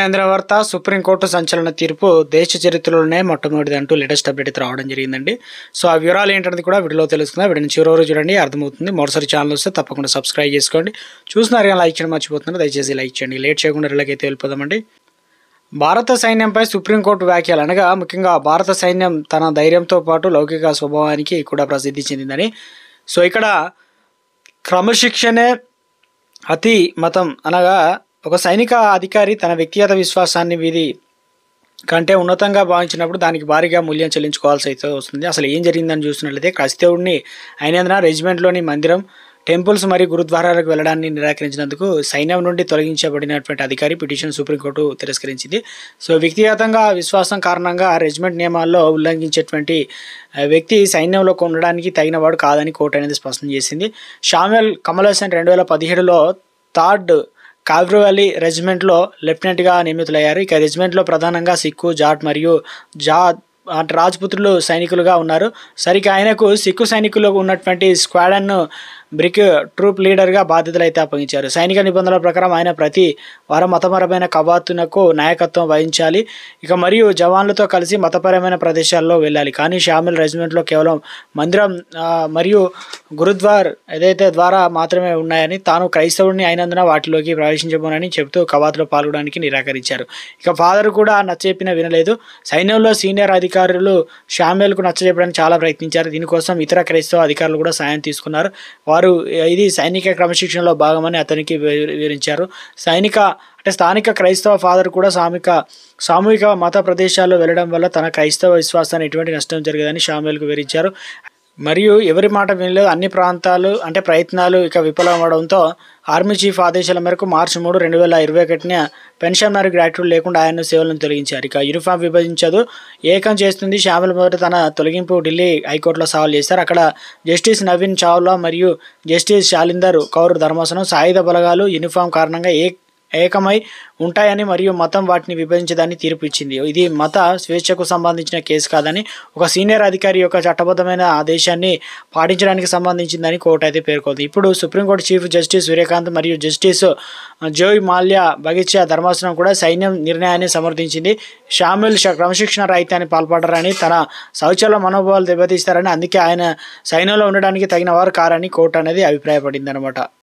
కేంద్ర వార్త సుప్రీంకోర్టు సంచలన తీర్పు దేశ చరిత్రలోనే మొట్టమొదటిది అంటూ లేటెస్ట్ అప్డేట్ అయితే రావడం జరిగిందండి. సో ఆ వివరాలు ఏంటనేది కూడా వీడియోలో తెలుస్తుంది. వీడియోని చివరి వరకు చూడండి, అర్థమవుతుంది. మరోసారి ఛానల్ వస్తే తప్పకుండా సబ్స్క్రైబ్ చేసుకోండి. చూస్తున్నారు కానీ లైక్ చేయడం మర్చిపోతున్నారు, దయచేసి లైక్ చేయండి. లేట్ చేయకుండా రిలకైతే వెళ్ళిపోదామండి. భారత సైన్యంపై సుప్రీంకోర్టు వ్యాఖ్యలు అనగా ముఖ్యంగా భారత సైన్యం తన ధైర్యంతో పాటు లౌకిక స్వభావానికి కూడా ప్రసిద్ధి చెందిందని. సో ఇక్కడ క్రమశిక్షణే అతి మతం అనగా ఒక సైనిక అధికారి తన వ్యక్తిగత విశ్వాసాన్ని వీధి కంటే ఉన్నతంగా భావించినప్పుడు దానికి భారీగా మూల్యం చెల్లించుకోవాల్సి అయితే వస్తుంది. అసలు ఏం జరిగిందని చూసినట్లయితే క్రైస్తవుడిని అయినందున రెజిమెంట్లోని మందిరం, టెంపుల్స్ మరియు గురుద్వారాలకు వెళ్లడాన్ని నిరాకరించినందుకు సైన్యం నుండి తొలగించబడినటువంటి అధికారి పిటిషన్ సుప్రీంకోర్టు తిరస్కరించింది. సో వ్యక్తిగతంగా విశ్వాసం కారణంగా రెజిమెంట్ నియమాల్లో ఉల్లంఘించేటువంటి వ్యక్తి సైన్యంలో ఉండడానికి తగినవాడు కాదని కోర్టు అనేది స్పష్టం చేసింది. శామ్యూల్ కమలసన్ 2017లో థర్డ్ కావ్రవలి రెజిమెంట్లో లెఫ్టినెంట్గా నియమితులయ్యారు. ఇక రెజిమెంట్లో ప్రధానంగా సిక్కు, జాట్ మరియు రాజ్పుత్రులు సైనికులుగా ఉన్నారు. సరిగ్గా ఆయనకు సిక్కు సైనికులు ఉన్నటువంటి స్క్వాడన్ బ్రిక్ ట్రూప్ లీడర్గా బాధ్యతలు అయితే అప్పగించారు. సైనిక నిబంధనల ప్రకారం ఆయన ప్రతి వారం మతపరమైన కవాతునకు నాయకత్వం వహించాలి. ఇక మరియు జవాన్లతో కలిసి మతపరమైన ప్రదేశాల్లో వెళ్ళాలి. కానీ షామిల్ రెజిమెంట్లో కేవలం మందిరం మరియు గురుద్వార్ ఏదైతే ద్వారా మాత్రమే ఉన్నాయని, తాను క్రైస్తవుడిని అయినందున వాటిలోకి ప్రవేశించబోనని చెబుతూ కవాతులో పాల్గొనడానికి నిరాకరించారు. ఇక ఫాదర్ కూడా నచ్చజెప్పిన వినలేదు. సైన్యంలో సీనియర్ అధికారులు షామిల్కు నచ్చజెప్పడానికి చాలా ప్రయత్నించారు. దీనికోసం ఇతర క్రైస్తవ అధికారులు కూడా సాయం తీసుకున్నారు. ఇది సైనిక క్రమశిక్షణలో భాగమని అతనికి వివరించారు. స్థానిక క్రైస్తవ ఫాదర్ కూడా సామూహిక మత ప్రదేశాల్లో వెళ్లడం వల్ల తన క్రైస్తవ విశ్వాసాన్ని ఎటువంటి నష్టం జరగదని షామిల్కు వివరించారు. మరియు ఎవరి మాట వినలేదు. అన్ని ప్రయత్నాలు ఇక విఫలమవడంతో ఆర్మీ చీఫ్ ఆదేశాల మేరకు మార్చి 3, 2021 పెన్షన్ మరియు గ్రాట్యుటీ లేకుండా ఆయన సేవలను తొలగించారు. ఇక యూనిఫామ్ విభజించదు, ఏకం చేస్తుంది. షామిల్ మొదట తన తొలగింపు ఢిల్లీ హైకోర్టులో సవాల్ చేశారు. అక్కడ జస్టిస్ నవీన్ చావ్లా మరియు జస్టిస్ శాలిందర్ కౌర్ ధర్మాసనం సాయుధ బలగాలు యూనిఫామ్ కారణంగా ఏకమై ఉంటాయని మరియు మతం వాటిని విభజించదని తీర్పు ఇచ్చింది. ఇది మత స్వేచ్ఛకు సంబంధించిన కేసు కాదని, ఒక సీనియర్ అధికారి యొక్క చట్టబద్ధమైన ఆదేశాన్ని పాటించడానికి సంబంధించిందని కోర్టు అయితే పేర్కొంది. ఇప్పుడు సుప్రీంకోర్టు చీఫ్ జస్టిస్ సూర్యకాంత్ మరియు జస్టిస్ జోయ్ మాల్యా బగిచా ధర్మాసనం కూడా సైన్యం నిర్ణయాన్ని సమర్థించింది. షామిల్ క్రమశిక్షణ రాహిత్యాన్ని పాల్పడరని, తన సౌచర్య మనోభావాలు దెబ్బతీస్తారని, అందుకే ఆయన సైన్యంలో ఉండడానికి తగిన వారు కారని కోర్టు అనేది అభిప్రాయపడింది అనమాట.